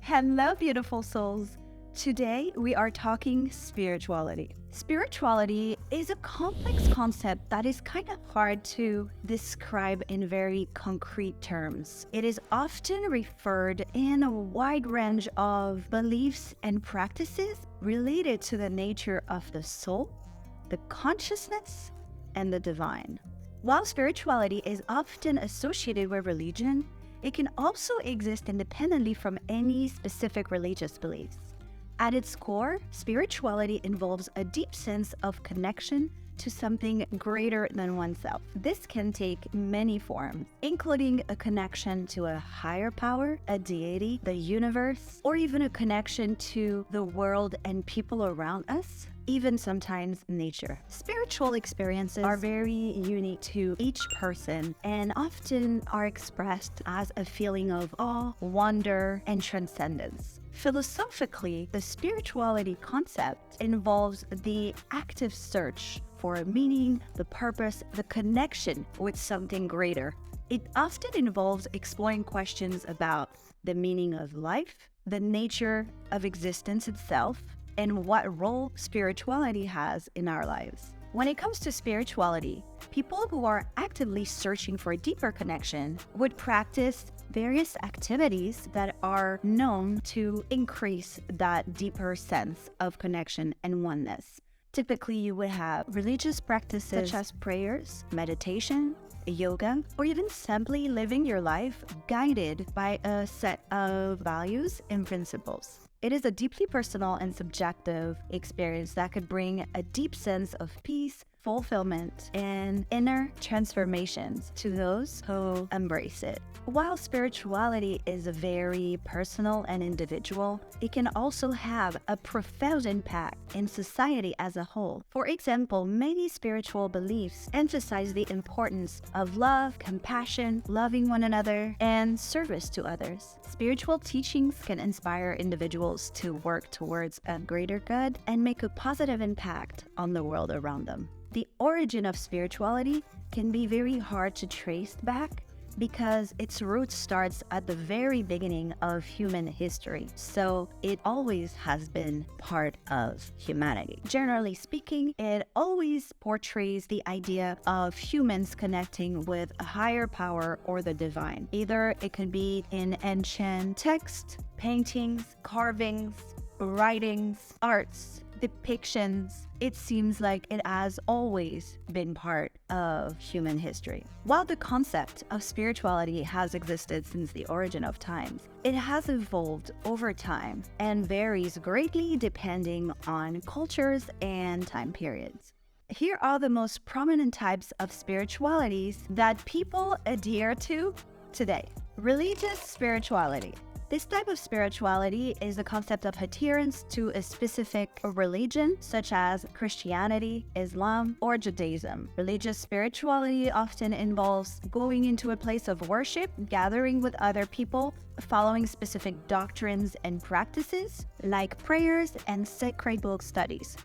Hello, beautiful souls. Today we are talking spirituality. Spirituality is a complex concept that is kind of hard to describe in very concrete terms. It is often referred in a wide range of beliefs and practices related to the nature of the soul, the consciousness, and the divine. While spirituality is often associated with religion, it can also exist independently from any specific religious beliefs. At its core, spirituality involves a deep sense of connection to something greater than oneself. This can take many forms, including a connection to a higher power, a deity, the universe, or even a connection to the world and people around us, even sometimes nature. Spiritual experiences are very unique to each person and often are expressed as a feeling of awe, wonder, and transcendence. Philosophically, the spirituality concept involves the active search for a meaning, the purpose, the connection with something greater. It often involves exploring questions about the meaning of life, the nature of existence itself, and what role spirituality has in our lives. When it comes to spirituality, people who are actively searching for a deeper connection would practice various activities that are known to increase that deeper sense of connection and oneness. Typically, you would have religious practices such as prayers, meditation, yoga, or even simply living your life guided by a set of values and principles. It is a deeply personal and subjective experience that could bring a deep sense of peace, fulfillment, and inner transformations to those who embrace it. While spirituality is very personal and individual, it can also have a profound impact in society as a whole. For example, many spiritual beliefs emphasize the importance of love, compassion, loving one another, and service to others. Spiritual teachings can inspire individuals to work towards a greater good and make a positive impact on the world around them. The origin of spirituality can be very hard to trace back because its root starts at the very beginning of human history. So it always has been part of humanity. Generally speaking, it always portrays the idea of humans connecting with a higher power or the divine. Either it could be in ancient text, paintings, carvings, writings, arts, depictions. It seems like it has always been part of human history. While the concept of spirituality has existed since the origin of times, it has evolved over time and varies greatly depending on cultures and time periods. Here are the most prominent types of spiritualities that people adhere to today. Religious spirituality. This type of spirituality is the concept of adherence to a specific religion, such as Christianity, Islam, or Judaism. Religious spirituality often involves going into a place of worship, gathering with other people, following specific doctrines and practices, like prayers and sacred book studies.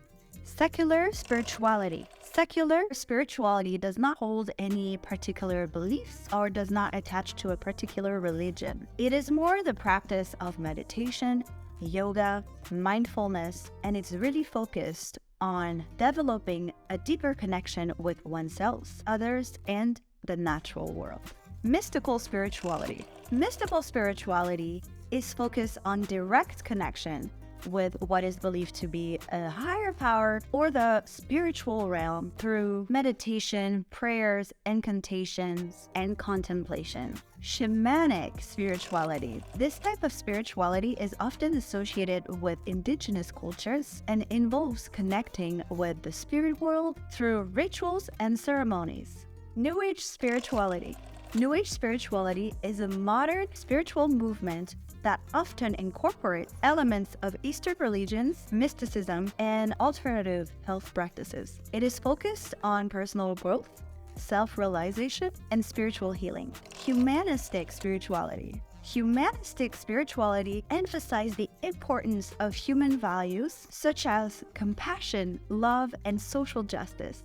Secular spirituality. Secular spirituality does not hold any particular beliefs or does not attach to a particular religion. It is more the practice of meditation, yoga, mindfulness, and it's really focused on developing a deeper connection with oneself, others, and the natural world. Mystical spirituality. Mystical spirituality is focused on direct connection with what is believed to be a higher power or the spiritual realm through meditation, prayers, incantations, and contemplation. Shamanic spirituality. This type of spirituality is often associated with indigenous cultures and involves connecting with the spirit world through rituals and ceremonies. New Age spirituality. New Age spirituality is a modern spiritual movement that often incorporates elements of Eastern religions, mysticism, and alternative health practices. It is focused on personal growth, self-realization, and spiritual healing. Humanistic spirituality. Humanistic spirituality emphasizes the importance of human values such as compassion, love, and social justice.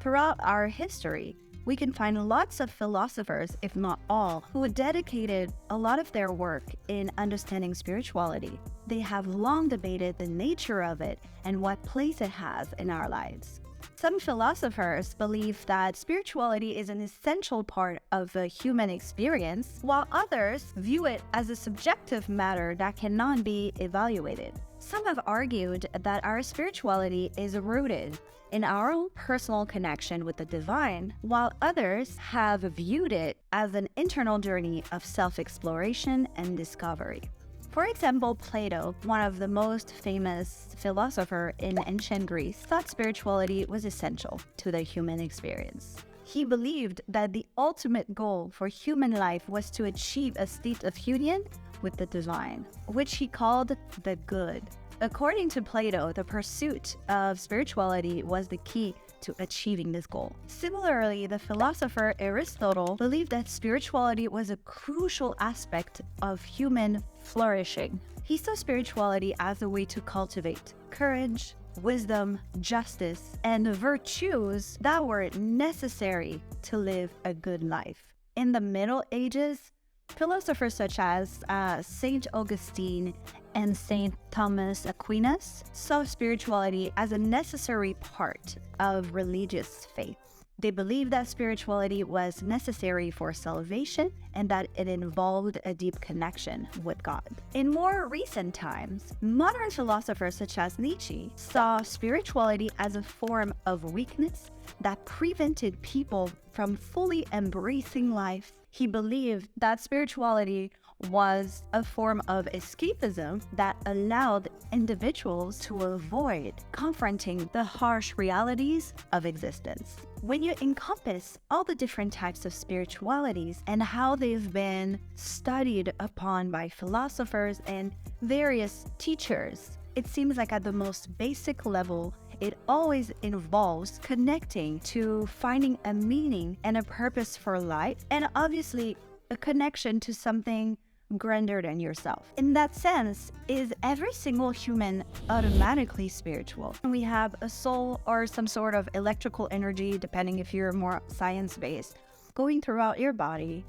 Throughout our history, We can find lots of philosophers, if not all, who dedicated a lot of their work in understanding spirituality. They have long debated the nature of it and what place it has in our lives. Some philosophers believe that spirituality is an essential part of the human experience, while others view it as a subjective matter that cannot be evaluated. Some have argued that our spirituality is rooted in our own personal connection with the divine, while others have viewed it as an internal journey of self-exploration and discovery. For example, Plato, one of the most famous philosophers in ancient Greece, thought spirituality was essential to the human experience. He believed that the ultimate goal for human life was to achieve a state of union with the divine, which he called the good. According to Plato, the pursuit of spirituality was the key to achieving this goal. Similarly, the philosopher Aristotle believed that spirituality was a crucial aspect of human flourishing. He saw spirituality as a way to cultivate courage, wisdom, justice, and virtues that were necessary to live a good life. In the Middle Ages, philosophers such as Saint Augustine and Saint Thomas Aquinas saw spirituality as a necessary part of religious faith. They believed that spirituality was necessary for salvation and that it involved a deep connection with God. In more recent times, modern philosophers such as Nietzsche saw spirituality as a form of weakness that prevented people from fully embracing life. He believed that spirituality was a form of escapism that allowed individuals to avoid confronting the harsh realities of existence. When you encompass all the different types of spiritualities and how they've been studied upon by philosophers and various teachers, it seems like at the most basic level, it always involves connecting to finding a meaning and a purpose for life, and obviously a connection to something grander than yourself. In that sense, is every single human automatically spiritual? We have a soul or some sort of electrical energy, depending if you're more science-based, going throughout your body,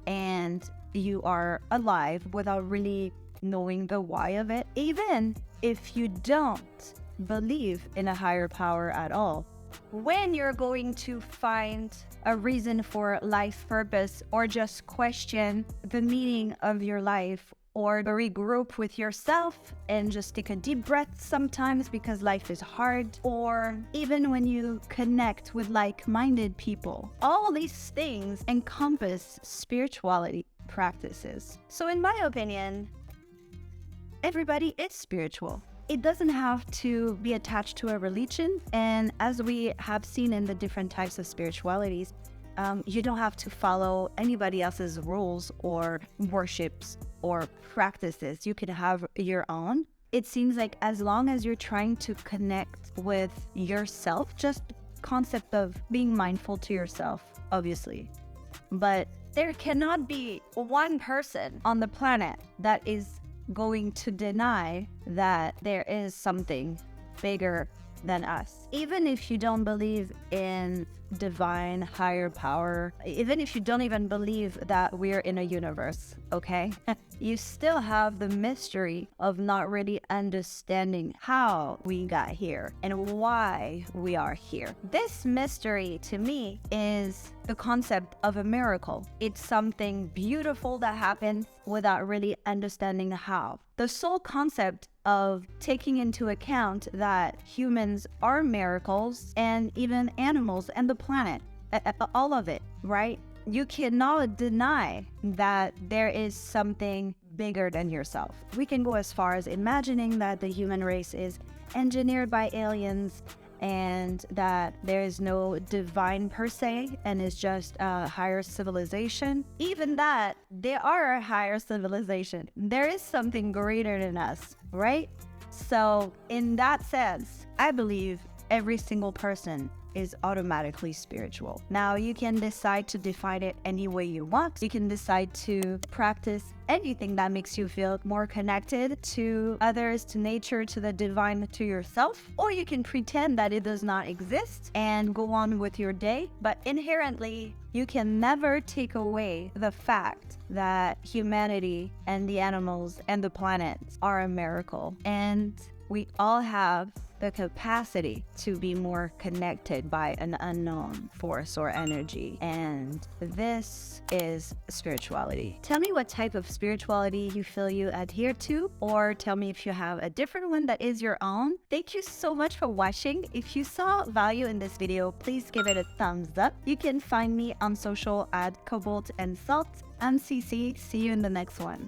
and you are alive without really knowing the why of it. Even if you don't believe in a higher power at all, when you're going to find a reason for life purpose, or just question the meaning of your life, or regroup with yourself and just take a deep breath sometimes because life is hard, or even when you connect with like-minded people, all these things encompass spirituality practices. So in my opinion, everybody is spiritual. It doesn't have to be attached to a religion, and as we have seen in the different types of spiritualities, you don't have to follow anybody else's rules or worships or practices. You can have your own. It seems like as long as you're trying to connect with yourself, just the concept of being mindful to yourself, obviously. But there cannot be one person on the planet that is going to deny that there is something bigger than us. Even if you don't believe in divine higher power, even if you don't even believe that we're in a universe, okay? You still have the mystery of not really understanding how we got here and why we are here. This mystery to me is the concept of a miracle. It's something beautiful that happens without really understanding how. The sole concept of taking into account that humans are miracles, and even animals and the planet, all of it, right? You cannot deny that there is something bigger than yourself. We can go as far as imagining that the human race is engineered by aliens and that there is no divine per se and is just a higher civilization. Even that, there are a higher civilization. There is something greater than us, right? So in that sense, I believe every single person is automatically spiritual. Now, you can decide to define it any way you want. You can decide to practice anything that makes you feel more connected to others, to nature, to the divine, to yourself, or you can pretend that it does not exist and go on with your day. But inherently, you can never take away the fact that humanity and the animals and the planets are a miracle. And we all have the capacity to be more connected by an unknown force or energy. And this is spirituality. Tell me what type of spirituality you feel you adhere to, or tell me if you have a different one that is your own. Thank you so much for watching. If you saw value in this video, please give it a thumbs up. You can find me on social at Cobalt and Salt. I'm Cece. See you in the next one.